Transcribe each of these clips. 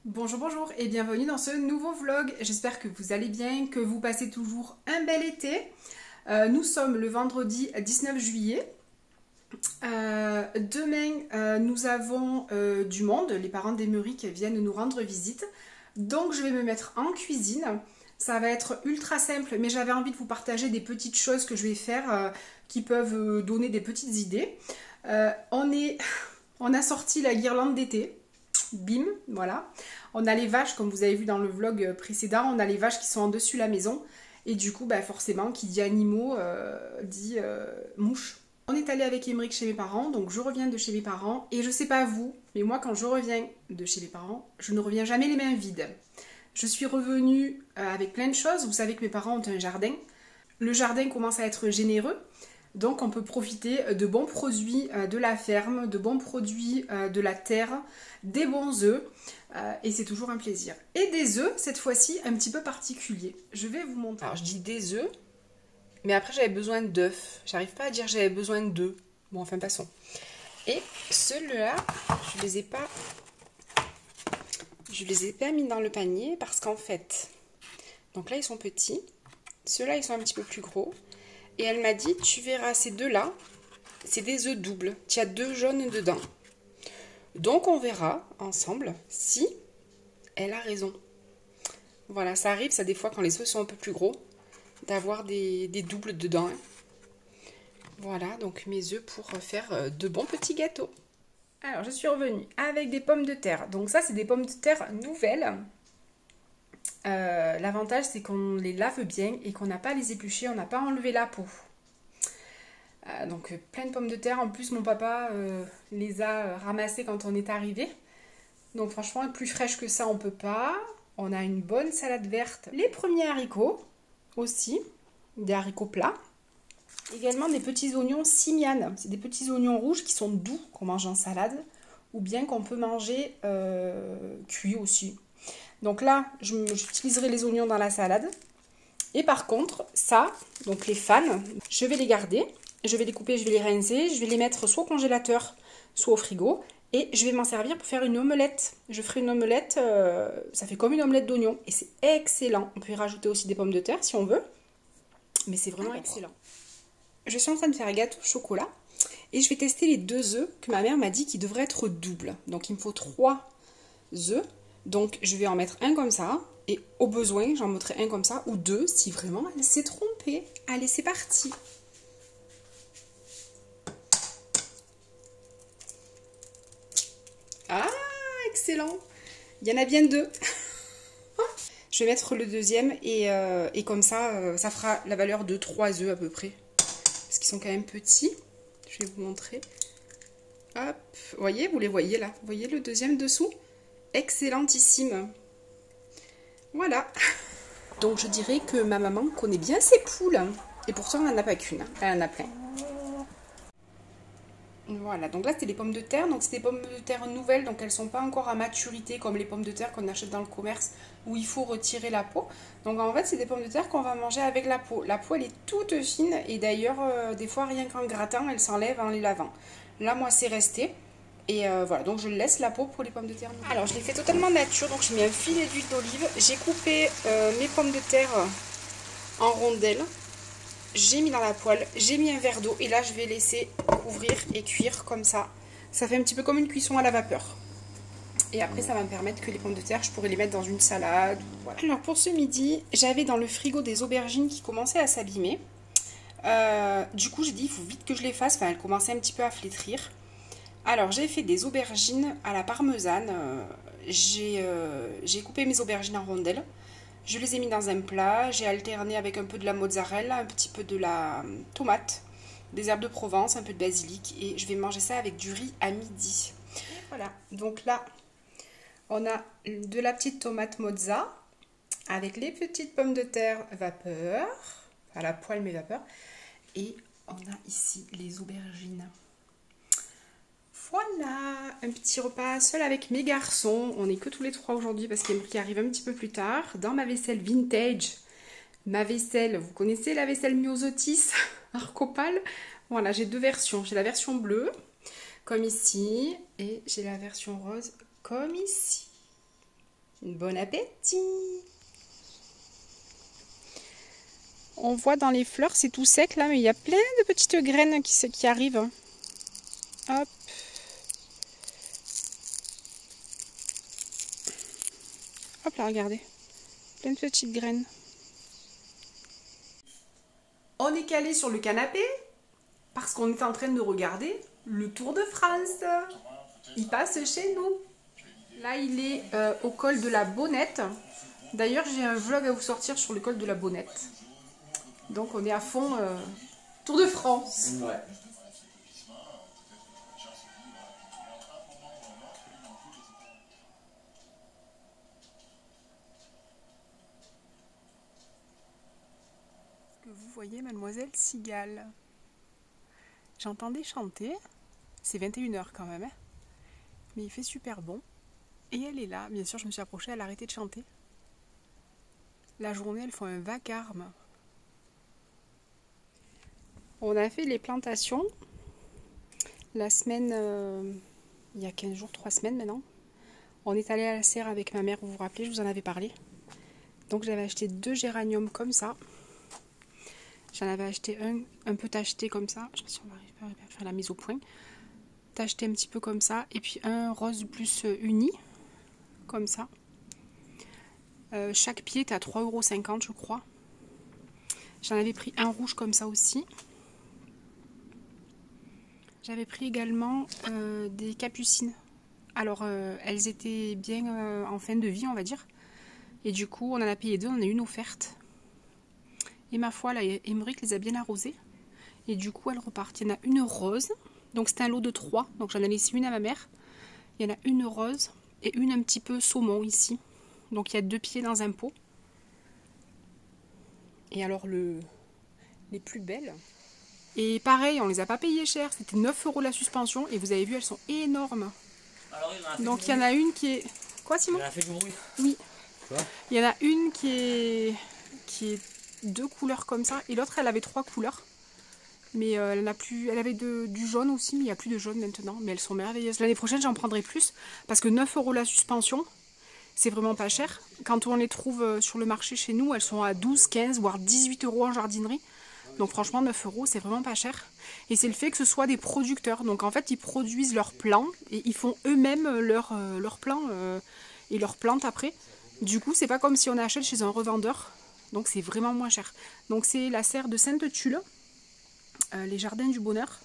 Bonjour, bonjour et bienvenue dans ce nouveau vlog. J'espère que vous allez bien, que vous passez toujours un bel été. Nous sommes le vendredi 19 juillet. Demain, nous avons du monde. Les parents d'Émeric viennent nous rendre visite. Donc, je vais me mettre en cuisine. Ça va être ultra simple, mais j'avais envie de vous partager des petites choses que je vais faire qui peuvent donner des petites idées. On a sorti la guirlande d'été. Bim, voilà. On a les vaches, comme vous avez vu dans le vlog précédent, on a les vaches qui sont en dessus la maison. Et du coup, bah forcément, qui dit animaux, dit mouches. On est allé avec Émeric chez mes parents, donc je reviens de chez mes parents. Et je sais pas vous, mais moi quand je reviens de chez mes parents, je ne reviens jamais les mains vides. Je suis revenue avec plein de choses. Vous savez que mes parents ont un jardin. Le jardin commence à être généreux. Donc on peut profiter de bons produits de la ferme, de bons produits de la terre, des bons œufs, et c'est toujours un plaisir. Et des œufs, cette fois-ci, un petit peu particuliers. Je vais vous montrer. Alors je dis des œufs, mais après j'avais besoin d'œufs. J'arrive pas à dire j'avais besoin d'œufs. Bon, enfin passons. Et ceux-là, je les ai pas mis dans le panier parce qu'en fait, donc là ils sont petits, ceux-là ils sont un petit peu plus gros. Et elle m'a dit, tu verras, ces deux-là, c'est des œufs doubles. Tu as deux jaunes dedans. Donc, on verra ensemble si elle a raison. Voilà, ça arrive, ça des fois, quand les œufs sont un peu plus gros, d'avoir des doubles dedans. Hein. Voilà, donc mes œufs pour faire de bons petits gâteaux. Alors, je suis revenue avec des pommes de terre. Donc ça, c'est des pommes de terre nouvelles. L'avantage c'est qu'on les lave bien et qu'on n'a pas à les éplucher, on n'a pas à enlever la peau. Donc plein de pommes de terre, en plus mon papa les a ramassées quand on est arrivé. Donc franchement plus fraîche que ça on peut pas. On a une bonne salade verte. Les premiers haricots aussi, des haricots plats. Également des petits oignons simian, c'est des petits oignons rouges qui sont doux qu'on mange en salade ou bien qu'on peut manger cuit aussi. Donc là, j'utiliserai les oignons dans la salade. Et par contre, ça, donc les fans, je vais les garder. Je vais les couper, je vais les rincer. Je vais les mettre soit au congélateur, soit au frigo. Et je vais m'en servir pour faire une omelette. Je ferai une omelette, ça fait comme une omelette d'oignons. Et c'est excellent. On peut y rajouter aussi des pommes de terre si on veut. Mais c'est vraiment excellent. Je suis en train de faire un gâteau au chocolat. Et je vais tester les 2 œufs que ma mère m'a dit qu'ils devraient être doubles. Donc il me faut 3 œufs. Donc je vais en mettre un comme ça, et au besoin j'en mettrai un comme ça, ou 2 si vraiment elle s'est trompée. Allez, c'est parti. Ah, excellent. Il y en a bien 2. Je vais mettre le deuxième, et comme ça, ça fera la valeur de 3 œufs à peu près. Parce qu'ils sont quand même petits. Je vais vous montrer. Hop, vous voyez, vous les voyez là. Vous voyez le deuxième dessous ? Excellentissime. Voilà. Donc je dirais que ma maman connaît bien ses poules. Et pourtant elle n'en a pas qu'une. Elle en a plein. Voilà, donc là c'est les pommes de terre. Donc c'est des pommes de terre nouvelles. Donc elles ne sont pas encore à maturité comme les pommes de terre qu'on achète dans le commerce où il faut retirer la peau. Donc en fait c'est des pommes de terre qu'on va manger avec la peau. La peau elle est toute fine. Et d'ailleurs des fois rien qu'en grattant elle s'enlève en les lavant. Là moi c'est resté. Et voilà, donc je laisse la peau pour les pommes de terre. Alors je l'ai fait totalement nature, donc j'ai mis un filet d'huile d'olive. J'ai coupé mes pommes de terre en rondelles. J'ai mis dans la poêle, j'ai mis un verre d'eau. Et là je vais laisser couvrir et cuire comme ça. Ça fait un petit peu comme une cuisson à la vapeur. Et après ça va me permettre que les pommes de terre, je pourrais les mettre dans une salade. Voilà. Alors pour ce midi, j'avais dans le frigo des aubergines qui commençaient à s'abîmer. Du coup j'ai dit il faut vite que je les fasse. Enfin elles commençaient un petit peu à flétrir. Alors, j'ai fait des aubergines à la parmesane. J'ai coupé mes aubergines en rondelles. Je les ai mis dans un plat. J'ai alterné avec un peu de la mozzarella, un petit peu de la tomate, des herbes de Provence, un peu de basilic. Et je vais manger ça avec du riz à midi. Voilà. Donc là, on a de la petite tomate mozza avec les petites pommes de terre vapeur. À la poêle, mais vapeur. Et on a ici les aubergines. Voilà, un petit repas seul avec mes garçons. On n'est que tous les 3 aujourd'hui parce qu'Émeric arrive un petit peu plus tard. Dans ma vaisselle vintage, ma vaisselle, vous connaissez la vaisselle Myosotis Arcopal. Voilà, j'ai 2 versions. J'ai la version bleue, comme ici, et j'ai la version rose, comme ici. Bon appétit! On voit dans les fleurs, c'est tout sec là, mais il y a plein de petites graines qui arrivent. Hop! Hop là, regardez. Plein de petites graines. On est calé sur le canapé parce qu'on est en train de regarder le Tour de France. Il passe chez nous. Là, il est au col de la Bonnette. D'ailleurs, j'ai un vlog à vous sortir sur le col de la Bonnette. Donc, on est à fond Tour de France. Ouais. Vous voyez Mademoiselle Cigale. J'entendais chanter. C'est 21 h quand même. Hein, mais il fait super bon. Et elle est là. Bien sûr, je me suis approchée. Elle a arrêté de chanter. La journée, elles font un vacarme. On a fait les plantations. La semaine... il y a 15 jours, 3 semaines maintenant. On est allé à la serre avec ma mère. Vous vous rappelez, je vous en avais parlé. Donc j'avais acheté 2 géraniums comme ça. J'en avais acheté un peu tacheté comme ça. Je ne sais pas si on va arriver à faire la mise au point. Tacheté un petit peu comme ça. Et puis un rose plus uni. Comme ça. Chaque pied est à 3,50 € je crois. J'en avais pris un rouge comme ça aussi. J'avais pris également des capucines. Alors elles étaient bien en fin de vie on va dire. Et du coup on en a payé 2, on en a une offerte. Et ma foi, là, Émeric les a bien arrosées. Et du coup, elles repartent. Il y en a une rose. Donc, c'était un lot de 3. Donc, j'en ai laissé une à ma mère. Il y en a une rose et une un petit peu saumon ici. Donc, il y a 2 pieds dans un pot. Et alors, les plus belles. Et pareil, on les a pas payées cher. C'était 9 € la suspension. Et vous avez vu, elles sont énormes. Alors, donc, il y en a une qui est... Quoi, Simon? Il en a fait du bruit. Oui. Quoi? Il y en a une qui est 2 couleurs comme ça et l'autre elle avait 3 couleurs mais elle avait du jaune aussi mais il n'y a plus de jaune maintenant, mais elles sont merveilleuses. L'année prochaine j'en prendrai plus parce que 9 € la suspension c'est vraiment pas cher. Quand on les trouve sur le marché chez nous elles sont à 12, 15 voire 18 € en jardinerie, donc franchement 9 € c'est vraiment pas cher. Et c'est le fait que ce soit des producteurs, donc en fait ils produisent leurs plants et ils font eux-mêmes leurs plants et leurs plantes après. Du coup c'est pas comme si on achète chez un revendeur. Donc c'est vraiment moins cher. Donc c'est la serre de Sainte-Tulle, les jardins du bonheur.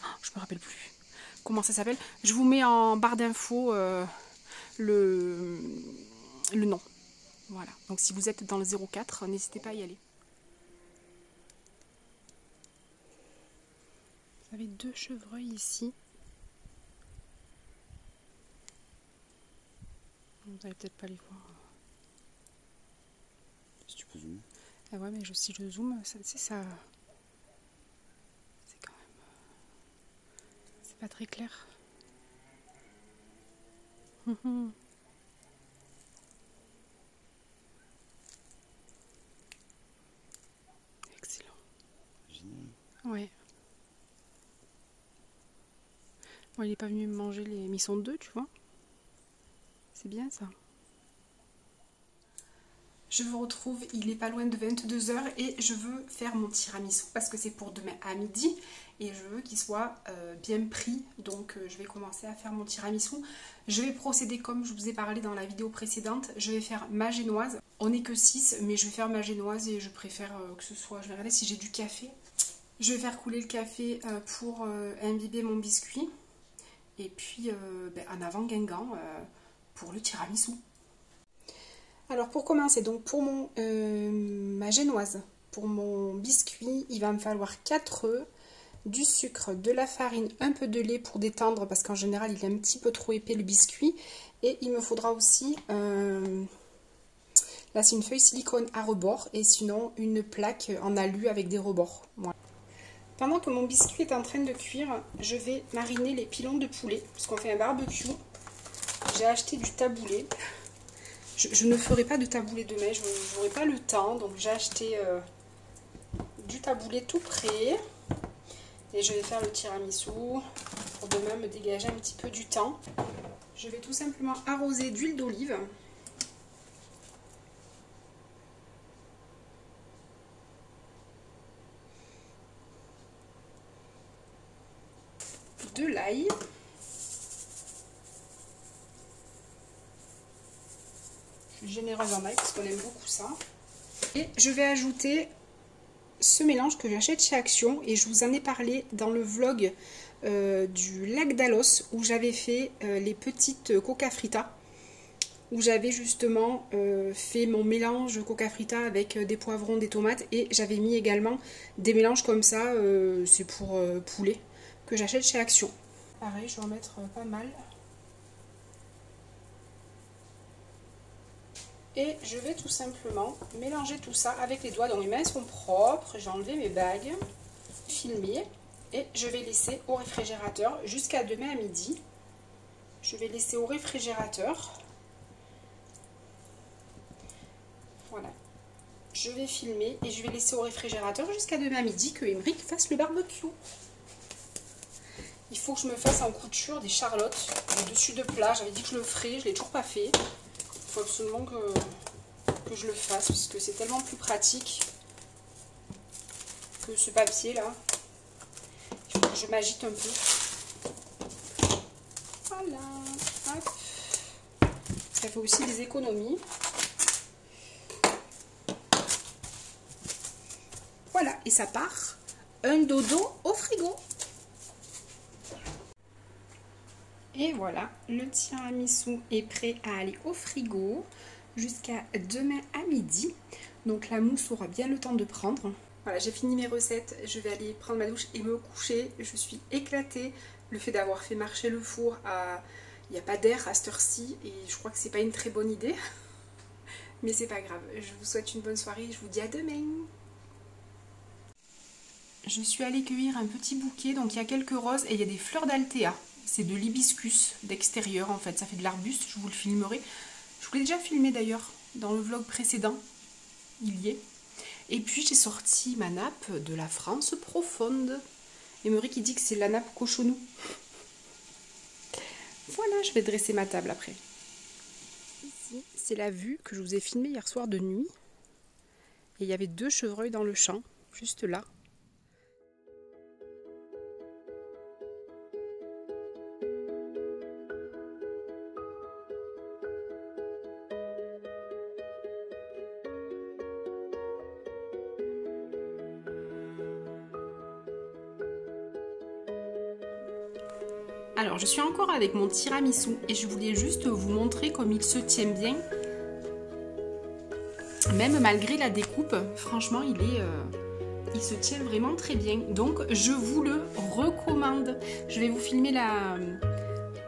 Oh, je me rappelle plus comment ça s'appelle. Je vous mets en barre d'infos le nom. Voilà. Donc si vous êtes dans le 04, n'hésitez pas à y aller. Vous avez 2 chevreuils ici. Vous n'allez peut-être pas les voir. Si tu peux zoomer. Ah ouais, mais si je zoome, ça, c'est quand même... C'est pas très clair. Excellent. Génial. Ouais. Bon, il n'est pas venu me manger les... Mais ils sont 2, tu vois. C'est bien ça. Je vous retrouve, il est pas loin de 22 h et je veux faire mon tiramisu parce que c'est pour demain à midi et je veux qu'il soit bien pris. Donc je vais commencer à faire mon tiramisu. Je vais procéder comme je vous ai parlé dans la vidéo précédente. Je vais faire ma génoise. On n'est que 6 mais je vais faire ma génoise et je préfère que ce soit... Je vais regarder si j'ai du café. Je vais faire couler le café pour imbiber mon biscuit. Et puis en avant Guingamp pour le tiramisu. Alors pour commencer, donc pour ma génoise, pour mon biscuit, il va me falloir 4 œufs, du sucre, de la farine, un peu de lait pour détendre parce qu'en général il est un petit peu trop épais le biscuit. Et il me faudra aussi, là c'est une feuille silicone à rebord et sinon une plaque en alu avec des rebords. Voilà. Pendant que mon biscuit est en train de cuire, je vais mariner les pilons de poulet parce qu'on fait un barbecue. J'ai acheté du taboulé. Je ne ferai pas de taboulé demain, je n'aurai pas le temps, donc j'ai acheté du taboulé tout prêt et je vais faire le tiramisu pour demain me dégager un petit peu du temps. Je vais tout simplement arroser d'huile d'olive l'ail. Je suis généreuse en ail parce qu'on aime beaucoup ça. Et je vais ajouter ce mélange que j'achète chez Action et je vous en ai parlé dans le vlog du lac d'Alos où j'avais fait les petites coca fritas, où j'avais justement fait mon mélange coca frita avec des poivrons, des tomates, et j'avais mis également des mélanges comme ça, c'est pour poulet, que j'achète chez Action. Pareil, je vais en mettre pas mal. Et je vais tout simplement mélanger tout ça avec les doigts. Donc les mains sont propres, j'ai enlevé mes bagues, filmer, et je vais laisser au réfrigérateur jusqu'à demain à midi. Je vais laisser au réfrigérateur. Voilà. Je vais filmer et je vais laisser au réfrigérateur jusqu'à demain à midi que Émeric fasse le barbecue. Il faut que je me fasse en couture des charlottes au dessus de plat. J'avais dit que je le ferais, je ne l'ai toujours pas fait. Il faut absolument que je le fasse parce que c'est tellement plus pratique que ce papier là. Il faut que je m'agite un peu. Voilà. Hop. Ça fait aussi des économies. Voilà, et ça part. Un dodo au frigo. Et voilà, le tiramisu est prêt à aller au frigo jusqu'à demain à midi. Donc la mousse aura bien le temps de prendre. Voilà, j'ai fini mes recettes. Je vais aller prendre ma douche et me coucher. Je suis éclatée. Le fait d'avoir fait marcher le four, il n'y a pas d'air à cette heure-ci. Et je crois que c'est pas une très bonne idée. Mais c'est pas grave. Je vous souhaite une bonne soirée. Je vous dis à demain. Je suis allée cueillir un petit bouquet. Donc il y a quelques roses et il y a des fleurs d'altéa. C'est de l'hibiscus d'extérieur en fait. Ça fait de l'arbuste. Je vous le filmerai. Je vous l'ai déjà filmé d'ailleurs dans le vlog précédent. Il y est. Et puis j'ai sorti ma nappe de la France profonde. Émeric qui dit que c'est la nappe cochonou. Voilà, je vais dresser ma table après. Ici, c'est la vue que je vous ai filmée hier soir de nuit. Et il y avait 2 chevreuils dans le champ, juste là. Alors, je suis encore avec mon tiramisu et je voulais juste vous montrer comme il se tient bien. Même malgré la découpe, franchement, il se tient vraiment très bien. Donc, je vous le recommande. Je vais vous filmer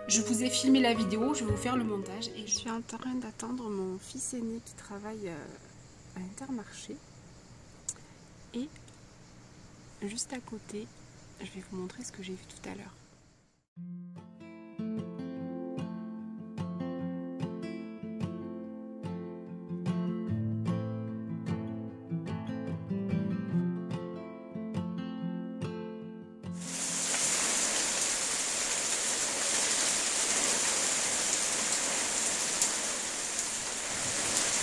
Je vous ai filmé la vidéo, je vais vous faire le montage. Et je suis en train d'attendre mon fils aîné qui travaille à Intermarché. Et juste à côté, je vais vous montrer ce que j'ai vu tout à l'heure.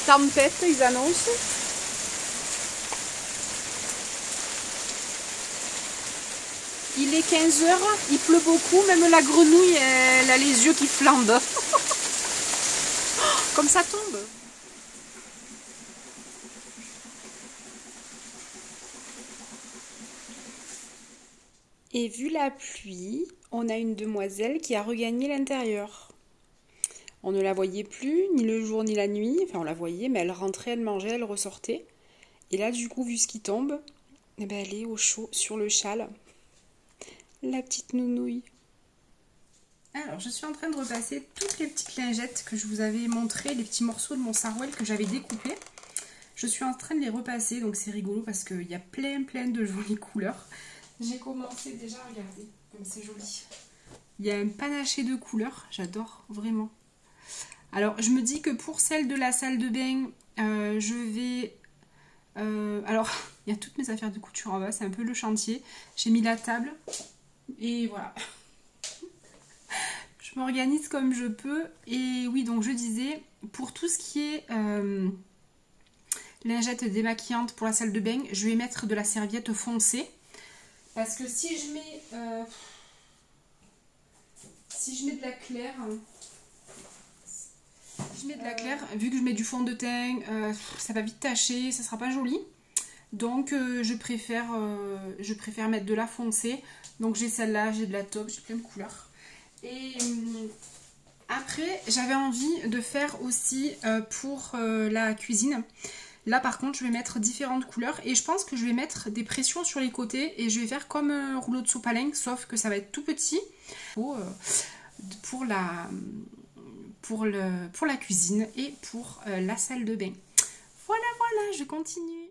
Tempête, ils annoncent. Il est 15 h, il pleut beaucoup, même la grenouille, elle a les yeux qui flambent. Comme ça tombe. Et vu la pluie, on a une demoiselle qui a regagné l'intérieur. On ne la voyait plus, ni le jour ni la nuit. Enfin, on la voyait, mais elle rentrait, elle mangeait, elle ressortait. Et là, du coup, vu ce qui tombe, eh ben, elle est au chaud sur le châle. La petite nounouille. Alors, je suis en train de repasser toutes les petites lingettes que je vous avais montrées, les petits morceaux de mon sarouel que j'avais découpés. Je suis en train de les repasser, donc c'est rigolo parce qu'il y a plein de jolies couleurs. J'ai commencé déjà à regarder, comme c'est joli. Il y a un panaché de couleurs, j'adore, vraiment. Alors, je me dis que pour celle de la salle de bain, je vais... alors, il y a toutes mes affaires de couture en bas, c'est un peu le chantier. J'ai mis la table et voilà. Je m'organise comme je peux. Et oui, donc je disais, pour tout ce qui est lingette démaquillante pour la salle de bain, je vais mettre de la serviette foncée. Parce que si je mets... si je mets de la claire, vu que je mets du fond de teint, ça va vite tacher, ça sera pas joli. Donc je préfère mettre de la foncée. Donc j'ai celle-là, j'ai de la taupe, j'ai plein de couleurs. Et après, j'avais envie de faire aussi pour la cuisine. Là par contre, je vais mettre différentes couleurs et je pense que je vais mettre des pressions sur les côtés et je vais faire comme un rouleau de sopalin, sauf que ça va être tout petit pour la cuisine et pour la salle de bain. Voilà, je continue.